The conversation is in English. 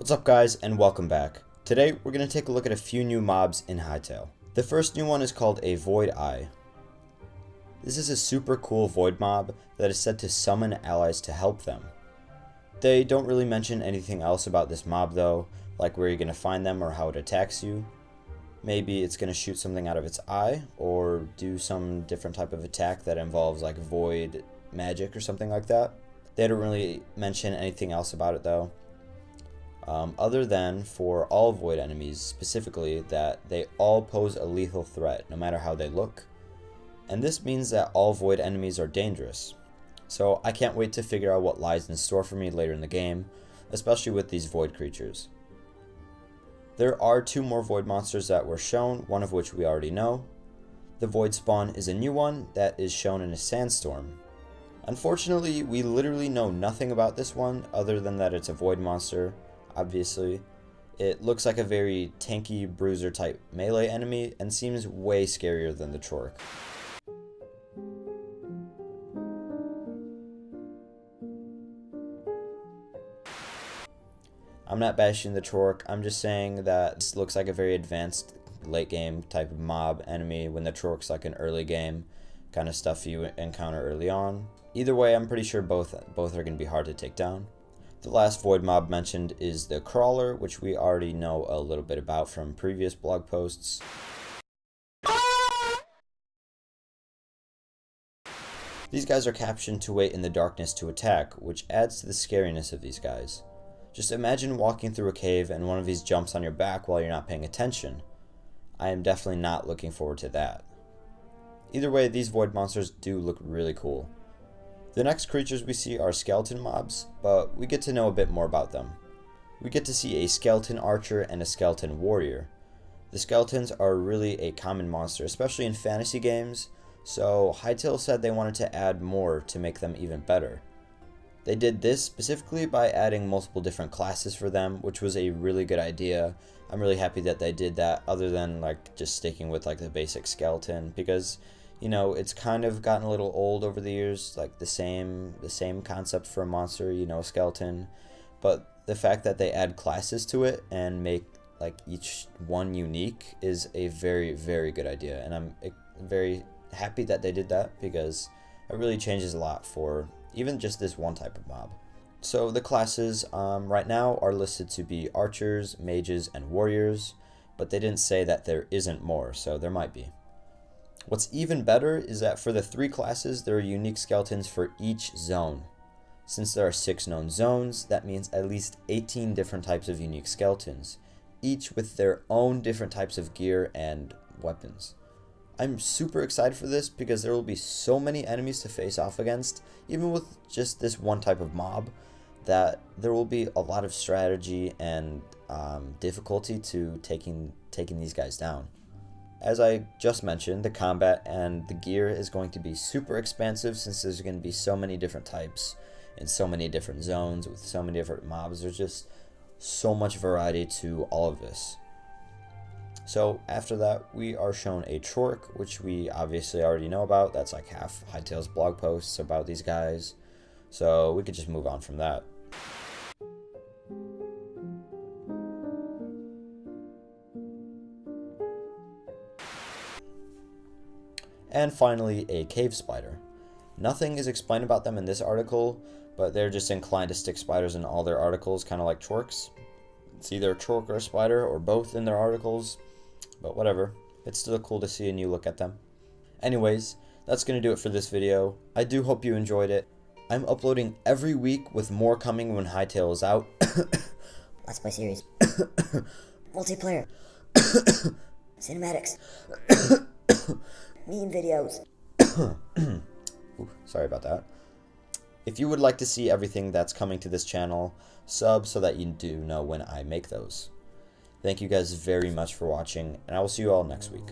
What's up guys, and welcome back. Today we're going to take a look at a few new mobs in Hytale. The first new one is called a Void Eye. This is a super cool void mob that is said to summon allies to help them. They don't really mention anything else about this mob though, like where you're going to find them or how it attacks you. Maybe it's going to shoot something out of its eye, or do some different type of attack that involves like void magic or something like that. They don't really mention anything else about it though. Other than for all void enemies specifically that they all pose a lethal threat no matter how they look, and this means that all void enemies are dangerous. So I can't wait to figure out what lies in store for me later in the game, especially with these void creatures. There are two more void monsters that were shown, one of which we already know. The void spawn is a new one that is shown in a sandstorm. Unfortunately, we literally know nothing about this one other than that it's a void monster. Obviously, it looks like a very tanky bruiser type melee enemy and seems way scarier than the Chork. I'm not bashing the Chork, I'm just saying that this looks like a very advanced late game type of mob enemy when the Chork's like an early game kind of stuff you encounter early on. Either way, I'm pretty sure both are going to be hard to take down. The last void mob mentioned is the Crawler, which we already know a little bit about from previous blog posts. These guys are captioned to wait in the darkness to attack, which adds to the scariness of these guys. Just imagine walking through a cave and one of these jumps on your back while you're not paying attention. I am definitely not looking forward to that. Either way, these void monsters do look really cool. The next creatures we see are skeleton mobs, but we get to know a bit more about them. We get to see a skeleton archer and a skeleton warrior. The skeletons are really a common monster, especially in fantasy games, so Hytale said they wanted to add more to make them even better. They did this specifically by adding multiple different classes for them, which was a really good idea. I'm really happy that they did that, other than like just sticking with like the basic skeleton, because you know, it's kind of gotten a little old over the years, like the same concept for a monster, you know, a skeleton. But the fact that they add classes to it and make like each one unique is a very, very good idea. And I'm very happy that they did that, because it really changes a lot for even just this one type of mob. So the classes right now are listed to be archers, mages, and warriors, but they didn't say that there isn't more, so there might be. What's even better is that for the three classes, there are unique skeletons for each zone. Since there are 6 known zones, that means at least 18 different types of unique skeletons, each with their own different types of gear and weapons. I'm super excited for this because there will be so many enemies to face off against, even with just this one type of mob, that there will be a lot of strategy and difficulty to taking these guys down. As I just mentioned, the combat and the gear is going to be super expansive, since there's going to be so many different types in so many different zones with so many different mobs. There's just so much variety to all of this. So after that, we are shown a Chork, which we obviously already know about. That's like half Hytale's blog posts about these guys. So we could just move on from that. And finally, a cave spider. Nothing is explained about them in this article, but they're just inclined to stick spiders in all their articles, kind of like Chorks. It's either a Chork or a spider, or both in their articles, but whatever. It's still cool to see a new look at them. Anyways, that's going to do it for this video. I do hope you enjoyed it. I'm uploading every week, with more coming when Hytale is out. Let's Play series. Multiplayer. Cinematics. Meme videos. Ooh, sorry about that. If you would like to see everything that's coming to this channel, sub so that you do know when I make those. Thank you guys very much for watching, and I will see you all next week.